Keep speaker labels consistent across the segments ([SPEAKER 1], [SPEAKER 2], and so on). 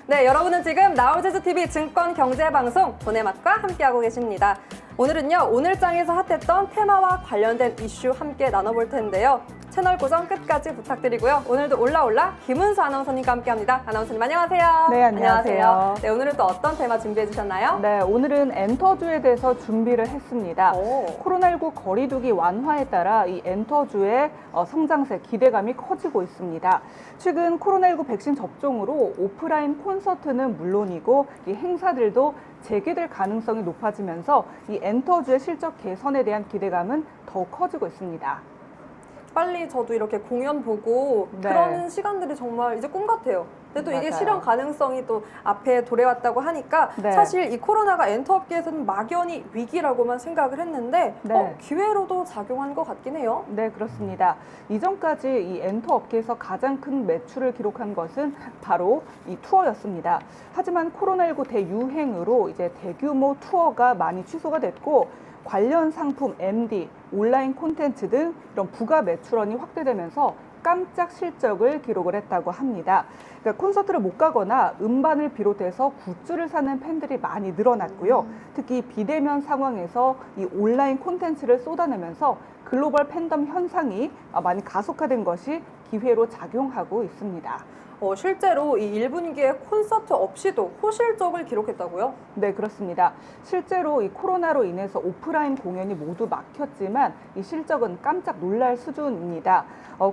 [SPEAKER 1] 네, 여러분은 지금 나우제주TV 증권경제방송 돈의 맛과 함께하고 계십니다. 오늘은요, 오늘장에서 핫했던 테마와 관련된 이슈 함께 나눠볼 텐데요. 채널 고정 끝까지 부탁드리고요. 오늘도 올라올라 김은수 아나운서님과 함께합니다. 아나운서님 안녕하세요.
[SPEAKER 2] 네, 안녕하세요.
[SPEAKER 1] 네, 오늘은 또 어떤 테마 준비해 주셨나요?
[SPEAKER 2] 네, 오늘은 엔터주에 대해서 준비를 했습니다. 코로나19 거리두기 완화에 따라 이 엔터주의 성장세 기대감이 커지고 있습니다. 최근 코로나19 백신 접종으로 오프라인 콘서트는 물론이고 이 행사들도 재개될 가능성이 높아지면서 이 엔터주의 실적 개선에 대한 기대감은 더욱 커지고 있습니다.
[SPEAKER 1] 빨리 저도 이렇게 공연 보고
[SPEAKER 2] 네.
[SPEAKER 1] 그러는 시간들이 정말 이제 꿈 같아요. 근데 또 이게
[SPEAKER 2] 맞아요.
[SPEAKER 1] 실현 가능성이 또 앞에 도래왔다고 하니까
[SPEAKER 2] 네.
[SPEAKER 1] 사실 이 코로나가 엔터업계에서는 막연히 위기라고만 생각을 했는데
[SPEAKER 2] 네.
[SPEAKER 1] 기회로도 작용한 것 같긴 해요.
[SPEAKER 2] 네, 그렇습니다. 이전까지 이 엔터 업계에서 가장 큰 매출을 기록한 것은 바로 이 투어였습니다. 하지만 코로나19 대유행으로 이제 대규모 투어가 많이 취소가 됐고 관련 상품, MD, 온라인 콘텐츠 등 이런 부가 매출원이 확대되면서 깜짝 실적을 기록을 했다고 합니다. 그러니까 콘서트를 못 가거나 음반을 비롯해서 굿즈를 사는 팬들이 많이 늘어났고요. 특히 비대면 상황에서 이 온라인 콘텐츠를 쏟아내면서 글로벌 팬덤 현상이 많이 가속화된 것이 기회로 작용하고 있습니다.
[SPEAKER 1] 실제로 이 1분기에 콘서트 없이도 호실적을 기록했다고요?
[SPEAKER 2] 네, 그렇습니다. 실제로 이 코로나로 인해서 오프라인 공연이 모두 막혔지만 이 실적은 깜짝 놀랄 수준입니다.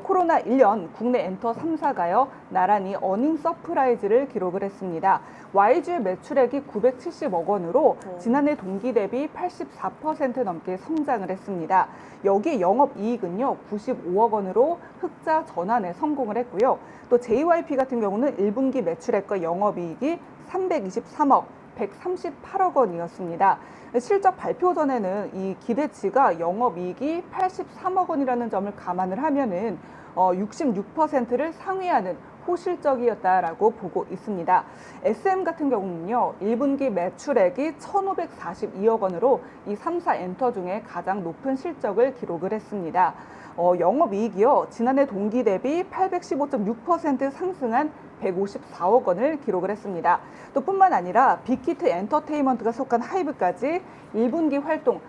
[SPEAKER 2] 코로나 1년 국내 엔터 3사가요, 나란히 어닝 서프라이즈를 기록을 했습니다. YG의 매출액이 970억 원으로 지난해 동기 대비 84% 넘게 성장을 했습니다. 여기에 영업이익은요, 95억 원으로 흑자 전환에 성공을 했고요. 또 JYP 같은 경우는 1분기 매출액과 영업이익이 323억, 138억 원이었습니다. 실적 발표 전에는 이 기대치가 영업이익이 83억 원이라는 점을 감안을 하면은 66%를 상회하는 호실적이었다라고 보고 있습니다. SM 같은 경우는요, 1분기 매출액이 1,542억 원으로 이 3사 엔터 중에 가장 높은 실적을 기록을 했습니다. 영업이익이요, 지난해 동기 대비 815.6% 상승한 154억 원을 기록을 했습니다. 또 뿐만 아니라 빅히트 엔터테인먼트가 속한 하이브까지 1분기 활동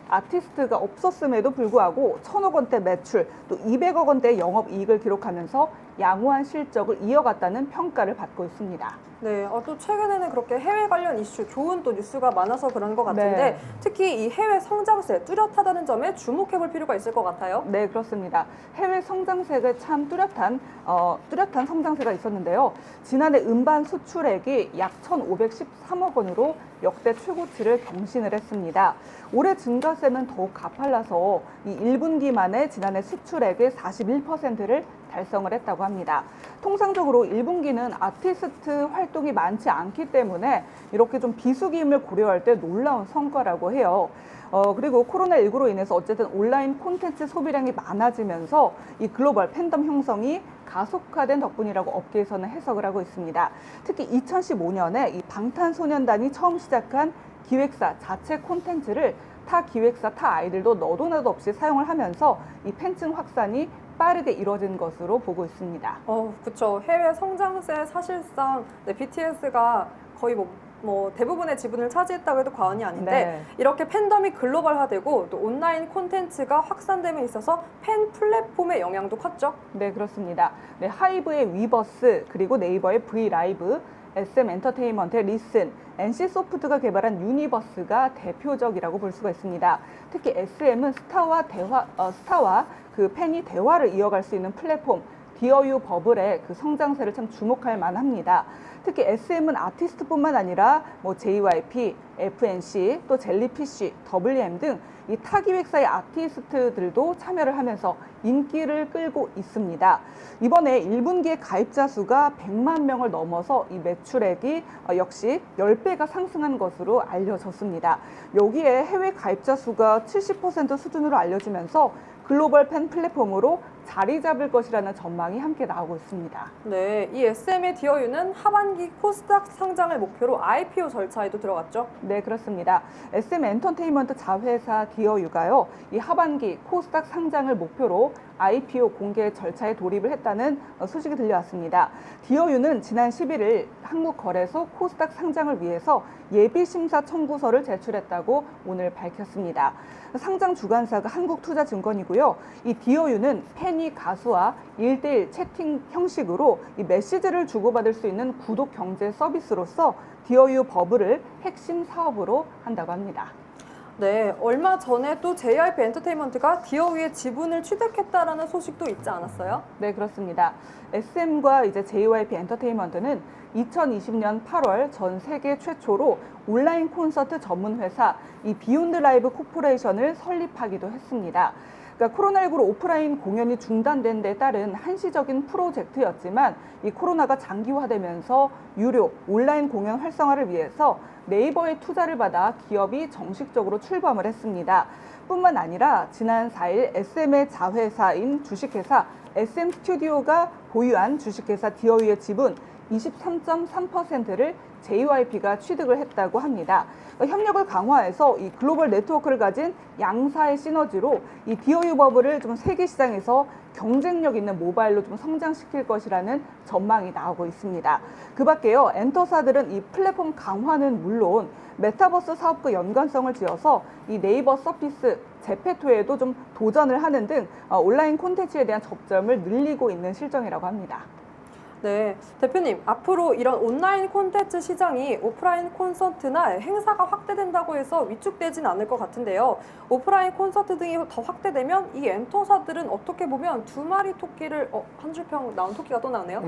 [SPEAKER 2] 아티스트가 없었음에도 불구하고 1,000억 원대 매출, 또 200억 원대 영업이익을 기록하면서 양호한 실적을 이어갔다는 평가를 받고 있습니다.
[SPEAKER 1] 네, 또 최근에는 그렇게 해외 관련 이슈, 좋은 또 뉴스가 많아서 그런 것 같은데
[SPEAKER 2] 네.
[SPEAKER 1] 특히 이 해외 성장세 뚜렷하다는 점에 주목해볼 필요가 있을 것 같아요.
[SPEAKER 2] 네, 그렇습니다. 해외 성장세가 참 뚜렷한 성장세가 있었는데요. 지난해 음반 수출액이 약 1,513억 원으로 역대 최고치를 경신을 했습니다. 올해 증가세는 더욱 가팔라서 이 1분기 만에 지난해 수출액의 41%를 달성을 했다고 합니다. 통상적으로 1분기는 아티스트 활동이 많지 않기 때문에 이렇게 좀 비수기임을 고려할 때 놀라운 성과라고 해요. 그리고 코로나19로 인해서 어쨌든 온라인 콘텐츠 소비량이 많아지면서 이 글로벌 팬덤 형성이 가속화된 덕분이라고 업계에서는 해석을 하고 있습니다. 특히 2015년에 이 방탄소년단이 처음 시작한 기획사 자체 콘텐츠를 타 기획사, 타 아이들도 너도 나도 없이 사용을 하면서 이 팬층 확산이 빠르게 이뤄진 것으로 보고 있습니다.
[SPEAKER 1] 그렇죠. 해외 성장세 사실상 BTS가 거의 뭐 대부분의 지분을 차지했다고 해도 과언이 아닌데
[SPEAKER 2] 네.
[SPEAKER 1] 이렇게 팬덤이 글로벌화되고 또 온라인 콘텐츠가 확산됨에 있어서 팬 플랫폼의 영향도 컸죠.
[SPEAKER 2] 네, 그렇습니다. 네, 하이브의 위버스, 그리고 네이버의 브이라이브, SM 엔터테인먼트의 리슨, NC소프트가 개발한 유니버스가 대표적이라고 볼 수가 있습니다. 특히 SM은 스타와 그 팬이 대화를 이어갈 수 있는 플랫폼 디어유 버블의 그 성장세를 참 주목할 만합니다. 특히 SM은 아티스트뿐만 아니라 뭐 JYP, FNC, 또 젤리피쉬, WM 등 이 타 기획사의 아티스트들도 참여를 하면서 인기를 끌고 있습니다. 이번에 1분기의 가입자 수가 100만 명을 넘어서 이 매출액이 역시 10배가 상승한 것으로 알려졌습니다. 여기에 해외 가입자 수가 70% 수준으로 알려지면서 글로벌 팬 플랫폼으로 자리 잡을 것이라는 전망이 함께 나오고 있습니다.
[SPEAKER 1] 네, 이 SM의 디어유는 하반기 코스닥 상장을 목표로 IPO 절차에도 들어갔죠.
[SPEAKER 2] 네, 그렇습니다. SM 엔터테인먼트 자회사 디어유가요, 이 하반기 코스닥 상장을 목표로 IPO 공개 절차에 돌입을 했다는 소식이 들려왔습니다. 디어유는 지난 11일 한국거래소 코스닥 상장을 위해서 예비심사 청구서를 제출했다고 오늘 밝혔습니다. 상장 주관사가 한국투자증권이고요. 이 디어유는 팬이 가수와 1대1 채팅 형식으로 이 메시지를 주고받을 수 있는 구독 경제 서비스로서 디어유 버블을 핵심 사업으로 한다고 합니다.
[SPEAKER 1] 네, 얼마 전에 또 JYP 엔터테인먼트가 디어유의 지분을 취득했다라는 소식도 있지 않았어요?
[SPEAKER 2] 네, 그렇습니다. SM과 이제 JYP 엔터테인먼트는 2020년 8월 전 세계 최초로 온라인 콘서트 전문 회사 이 비욘드 라이브 코퍼레이션을 설립하기도 했습니다. 그러니까 코로나19로 오프라인 공연이 중단된 데 따른 한시적인 프로젝트였지만 이 코로나가 장기화되면서 유료 온라인 공연 활성화를 위해서 네이버의 투자를 받아 기업이 정식적으로 출범을 했습니다. 뿐만 아니라 지난 4일 SM의 자회사인 주식회사 SM 스튜디오가 보유한 주식회사 디어유의 지분 23.3%를 JYP가 취득을 했다고 합니다. 협력을 강화해서 이 글로벌 네트워크를 가진 양사의 시너지로 이 디어유 버블을 좀 세계 시장에서 경쟁력 있는 모바일로 좀 성장시킬 것이라는 전망이 나오고 있습니다. 그 밖에요, 엔터사들은 이 플랫폼 강화는 물론 메타버스 사업과 연관성을 지어서 이 네이버 서피스, 제페토에도 좀 도전을 하는 등 온라인 콘텐츠에 대한 접점을 늘리고 있는 실정이라고 합니다.
[SPEAKER 1] 네, 대표님, 앞으로 이런 온라인 콘텐츠 시장이 오프라인 콘서트나 행사가 확대된다고 해서 위축되진 않을 것 같은데요. 오프라인 콘서트 등이 더 확대되면 이 엔터사들은 어떻게 보면 두 마리 토끼를, 한 줄평 나온 토끼가 또 나오네요.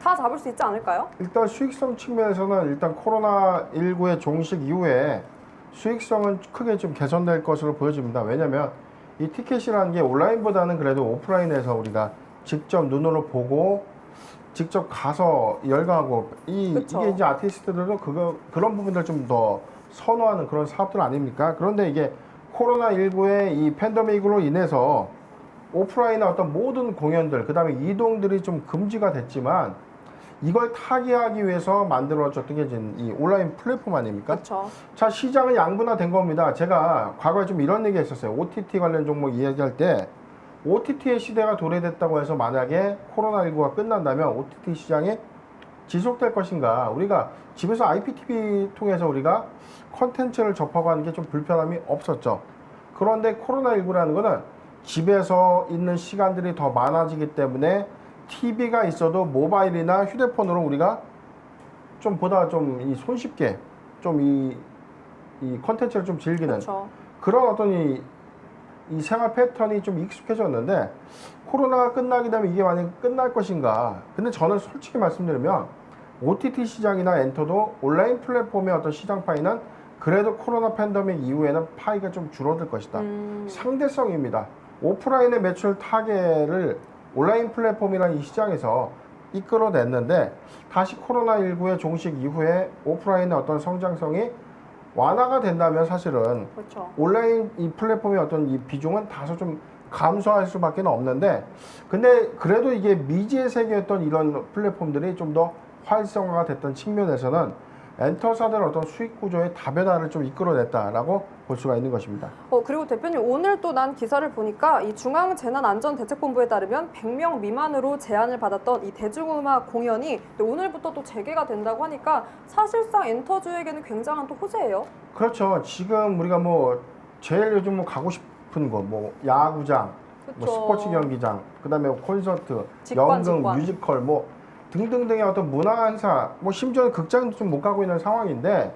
[SPEAKER 1] 다 잡을 수 있지 않을까요?
[SPEAKER 3] 일단 수익성 측면에서는 일단 코로나19의 종식 이후에 수익성은 크게 좀 개선될 것으로 보여집니다. 왜냐하면 이 티켓이라는 게 온라인보다는 그래도 오프라인에서 우리가 직접 눈으로 보고 직접 가서 열광하고 이게 이제 아티스트들도 그런 부분들 좀 더 선호하는 그런 사업들 아닙니까? 그런데 이게 코로나19의 이 팬데믹으로 인해서 오프라인의 어떤 모든 공연들, 그 다음에 이동들이 좀 금지가 됐지만 이걸 타개하기 위해서 만들어졌던 게 이 온라인 플랫폼 아닙니까?
[SPEAKER 1] 그렇죠.
[SPEAKER 3] 자, 시장은 양분화된 겁니다. 제가 과거에 좀 이런 얘기 했었어요. OTT 관련 종목 이야기할 때 OTT의 시대가 도래됐다고 해서 만약에 코로나19가 끝난다면 OTT 시장이 지속될 것인가? 우리가 집에서 IPTV 통해서 우리가 컨텐츠를 접하고 하는 게 좀 불편함이 없었죠. 그런데 코로나19라는 거는 집에서 있는 시간들이 더 많아지기 때문에 TV가 있어도 모바일이나 휴대폰으로 우리가 좀 보다 좀 이 손쉽게 좀 이 컨텐츠를 좀 즐기는
[SPEAKER 1] 그렇죠.
[SPEAKER 3] 그런 어떤 이 생활 패턴이 좀 익숙해졌는데 코로나가 끝나게 되면 이게 만약에 끝날 것인가. 근데 저는 솔직히 말씀드리면 OTT 시장이나 엔터도 온라인 플랫폼의 어떤 시장 파이는 그래도 코로나 팬데믹 이후에는 파이가 좀 줄어들 것이다. 상대성입니다. 오프라인의 매출 타겟을 온라인 플랫폼이라는 이 시장에서 이끌어냈는데 다시 코로나19의 종식 이후에 오프라인의 어떤 성장성이 완화가 된다면 사실은
[SPEAKER 1] 그렇죠.
[SPEAKER 3] 온라인 이 플랫폼의 어떤 이 비중은 다소 좀 감소할 수밖에 없는데 근데 그래도 이게 미지의 세계였던 이런 플랫폼들이 좀 더 활성화가 됐던 측면에서는 엔터사들 어떤 수익 구조의 다변화를 좀 이끌어냈다라고 볼 수가 있는 것입니다.
[SPEAKER 1] 그리고 대표님, 오늘 또 난 기사를 보니까 이 중앙재난안전대책본부에 따르면 100명 미만으로 제한을 받았던 이 대중음악 공연이 오늘부터 또 재개가 된다고 하니까 사실상 엔터주에게는 굉장한 또 호재예요.
[SPEAKER 3] 그렇죠. 지금 우리가 뭐 제일 요즘 뭐 가고 싶은 거 뭐 야구장, 뭐
[SPEAKER 1] 그쵸.
[SPEAKER 3] 스포츠 경기장, 그다음에 콘서트,
[SPEAKER 1] 직관,
[SPEAKER 3] 연극,
[SPEAKER 1] 직관.
[SPEAKER 3] 뮤지컬 뭐 등등등의 어떤 문화 행사, 뭐 심지어는 극장도 좀 못 가고 있는 상황인데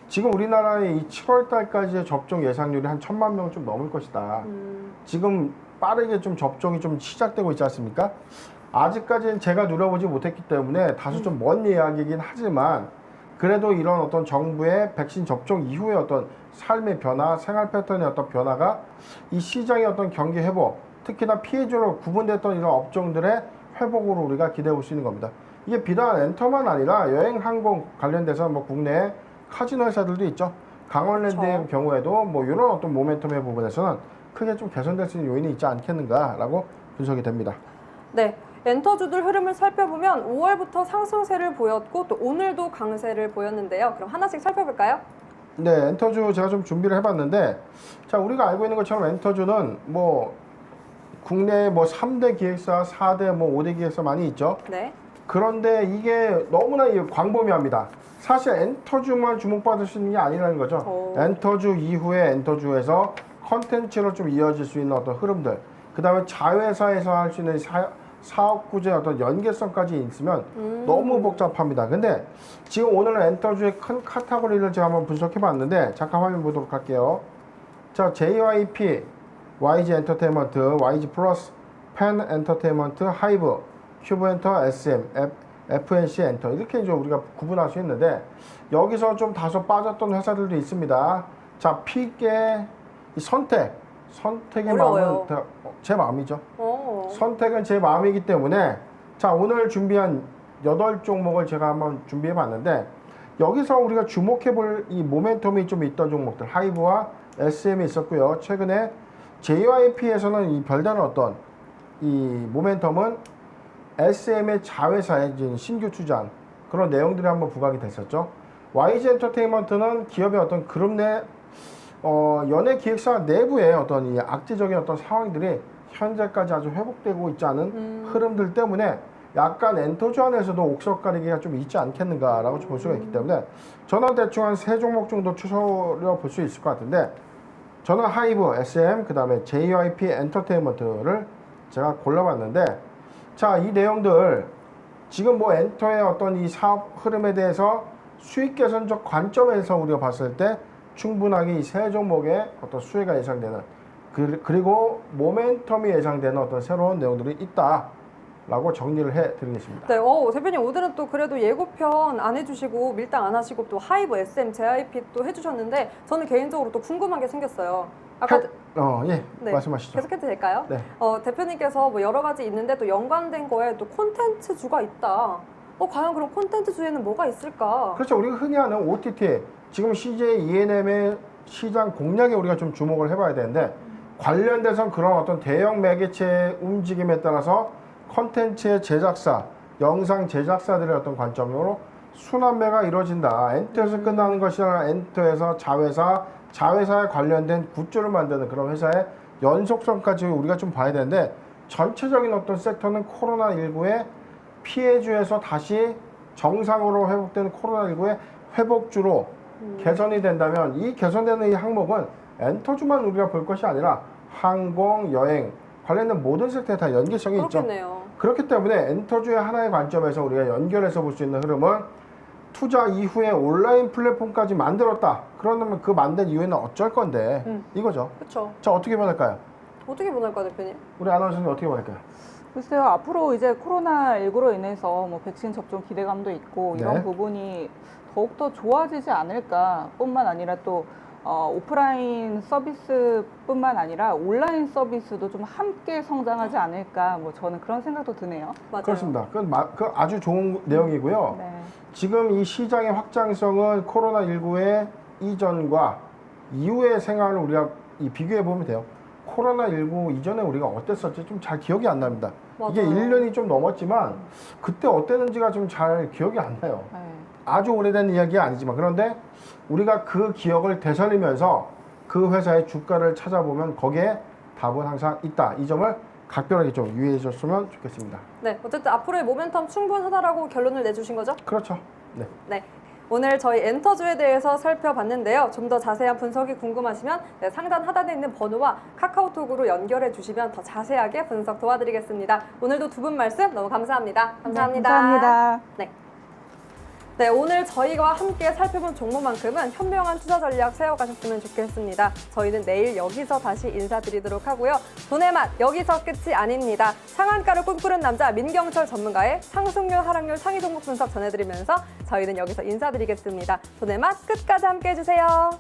[SPEAKER 3] 지금 우리나라의 이 7월 달까지의 접종 예상률이 한 1,000만 명 좀 넘을 것이다. 지금 빠르게 좀 접종이 좀 시작되고 있지 않습니까? 아직까지는 제가 누려보지 못했기 때문에 다소 좀 먼 이야기이긴 하지만 그래도 이런 어떤 정부의 백신 접종 이후의 어떤 삶의 변화, 생활 패턴의 어떤 변화가 이 시장의 어떤 경기 회복, 특히나 피해주로 구분됐던 이런 업종들의 회복으로 우리가 기대해 볼 수 있는 겁니다. 이게 비단 엔터만 아니라 여행, 항공 관련돼서 뭐 국내 카지노 회사들도 있죠. 강원랜드의
[SPEAKER 1] 그렇죠.
[SPEAKER 3] 경우에도 뭐 이런 어떤 모멘텀의 부분에서는 크게 좀 개선될 수 있는 요인이 있지 않겠는가라고 분석이 됩니다.
[SPEAKER 1] 네. 엔터주들 흐름을 살펴보면 5월부터 상승세를 보였고 또 오늘도 강세를 보였는데요. 그럼 하나씩 살펴볼까요?
[SPEAKER 3] 네, 엔터주 제가 좀 준비를 해봤는데, 자, 우리가 알고 있는 것처럼 엔터주는 뭐 국내 뭐 3대 기획사, 4대 뭐 5대 기획사 많이 있죠.
[SPEAKER 1] 네.
[SPEAKER 3] 그런데 이게 너무나 광범위합니다. 사실 엔터주만 주목받을 수 있는 게 아니라는 거죠.
[SPEAKER 1] 오.
[SPEAKER 3] 엔터주 이후에 엔터주에서 컨텐츠로 좀 이어질 수 있는 어떤 흐름들, 그 다음에 자회사에서 할 수 있는 사업 구조의 어떤 연계성까지 있으면 너무 복잡합니다. 근데 지금 오늘은 엔터주의 큰 카테고리를 제가 한번 분석해 봤는데, 잠깐 화면 보도록 할게요. 자, JYP, YG 엔터테인먼트, YG 플러스, 펜 엔터테인먼트, 하이브, 큐브 엔터, SM, FNC 엔터, 이렇게 이제 우리가 구분할 수 있는데, 여기서 좀 다소 빠졌던 회사들도 있습니다. 자, P계 선택의
[SPEAKER 1] 어려워요.
[SPEAKER 3] 마음은 제 마음이죠.
[SPEAKER 1] 오.
[SPEAKER 3] 선택은 제 마음이기 때문에, 자, 오늘 준비한 8종목을 제가 한번 준비해 봤는데, 여기서 우리가 주목해 볼 이 모멘텀이 좀 있던 종목들, 하이브와 SM이 있었고요. 최근에 JYP에서는 이 별다른 어떤 이 모멘텀은 SM의 자회사에 이제 신규 투자한 그런 내용들이 한번 부각이 됐었죠. YG 엔터테인먼트는 기업의 어떤 그룹 내 연예 기획사 내부의 어떤 이 악재적인 어떤 상황들이 현재까지 아주 회복되고 있지 않은 흐름들 때문에 약간 엔터주 안에서도 옥석 가리기가 좀 있지 않겠는가라고 볼 수가 있기 때문에, 저는 대충 한 3종목 정도 추천을 볼 수 있을 것 같은데, 저는 하이브, SM, 그 다음에 JYP 엔터테인먼트를 제가 골라봤는데, 자, 이 내용들 지금 뭐 엔터의 어떤 이 사업 흐름에 대해서 수익 개선적 관점에서 우리가 봤을 때 충분하게 이 3종목의 어떤 수혜가 예상되는, 그리고 모멘텀이 예상되는 어떤 새로운 내용들이 있다라고 정리를 해드리겠습니다.
[SPEAKER 1] 네, 대표님 오늘은 또 그래도 예고편 안 해주시고 밀당 안 하시고 또 하이브, SM, JYP 또 해주셨는데, 저는 개인적으로 또 궁금한 게 생겼어요. 아까
[SPEAKER 3] 예,
[SPEAKER 1] 네,
[SPEAKER 3] 말씀하시죠.
[SPEAKER 1] 계속해도 될까요?
[SPEAKER 3] 네.
[SPEAKER 1] 대표님께서 뭐 여러 가지 있는데 또 연관된 거에 또 콘텐츠주가 있다. 과연 그럼 콘텐츠주에는 뭐가 있을까?
[SPEAKER 3] 그렇죠. 우리가 흔히 하는 OTT, 지금 CJ ENM의 시장 공략에 우리가 좀 주목을 해봐야 되는데, 관련돼서 그런 어떤 대형 매개체의 움직임에 따라서 콘텐츠의 제작사, 영상 제작사들의 어떤 관점으로 순환매가 이루어진다. 엔터에서 끝나는 것이 아니라 엔터에서 자회사에 관련된 굿즈를 만드는 그런 회사의 연속성까지 우리가 좀 봐야 되는데, 전체적인 어떤 섹터는 코로나19의 피해주에서 다시 정상으로 회복되는 코로나19의 회복주로 개선이 된다면, 이 개선되는 이 항목은 엔터주만 우리가 볼 것이 아니라 항공, 여행 관련된 모든 섹터에 다 연계성이
[SPEAKER 1] 그렇겠네요.
[SPEAKER 3] 있죠. 그렇기 때문에 엔터주의 하나의 관점에서 우리가 연결해서 볼 수 있는 흐름은, 투자 이후에 온라인 플랫폼까지 만들었다. 그러면 그 만든 이후에는 어쩔 건데, 이거죠.
[SPEAKER 1] 그렇죠.
[SPEAKER 3] 자, 어떻게 변할까요?
[SPEAKER 1] 어떻게 보낼까 대표님?
[SPEAKER 3] 우리 아나운서님 어떻게 변할까요?
[SPEAKER 2] 글쎄요, 앞으로 이제 코로나19로 인해서 뭐 백신 접종 기대감도 있고 이런
[SPEAKER 3] 네.
[SPEAKER 2] 부분이 더욱더 좋아지지 않을까 뿐만 아니라 또 오프라인 서비스뿐만 아니라 온라인 서비스도 좀 함께 성장하지 않을까, 뭐 저는 그런 생각도 드네요.
[SPEAKER 1] 맞아요.
[SPEAKER 3] 그렇습니다. 그 아주 좋은 내용이고요.
[SPEAKER 2] 네.
[SPEAKER 3] 지금 이 시장의 확장성은 코로나19의 이전과 이후의 생활을 우리가 비교해 보면 돼요. 코로나19 이전에 우리가 어땠었지 좀 잘 기억이 안 납니다. 이게
[SPEAKER 1] 맞아요.
[SPEAKER 3] 1년이 좀 넘었지만 그때 어땠는지가 좀 잘 기억이 안 나요.
[SPEAKER 2] 네.
[SPEAKER 3] 아주 오래된 이야기가 아니지만, 그런데 우리가 그 기억을 되살리면서 그 회사의 주가를 찾아보면 거기에 답은 항상 있다. 이 점을 각별하게 좀 유의해 주셨으면 좋겠습니다.
[SPEAKER 1] 네, 어쨌든 앞으로의 모멘텀 충분하다라고 결론을 내주신 거죠?
[SPEAKER 3] 그렇죠. 네.
[SPEAKER 1] 네. 오늘 저희 엔터주에 대해서 살펴봤는데요. 좀 더 자세한 분석이 궁금하시면 상단 하단에 있는 번호와 카카오톡으로 연결해 주시면 더 자세하게 분석 도와드리겠습니다. 오늘도 두 분 말씀 너무 감사합니다. 감사합니다.
[SPEAKER 2] 네, 감사합니다.
[SPEAKER 1] 네. 네, 오늘 저희와 함께 살펴본 종목만큼은 현명한 투자 전략 세워가셨으면 좋겠습니다. 저희는 내일 여기서 다시 인사드리도록 하고요. 돈의 맛 여기서 끝이 아닙니다. 상한가를 꿈꾸는 남자 민경철 전문가의 상승률, 하락률, 상위 종목 분석 전해드리면서 저희는 여기서 인사드리겠습니다. 돈의 맛 끝까지 함께 해주세요.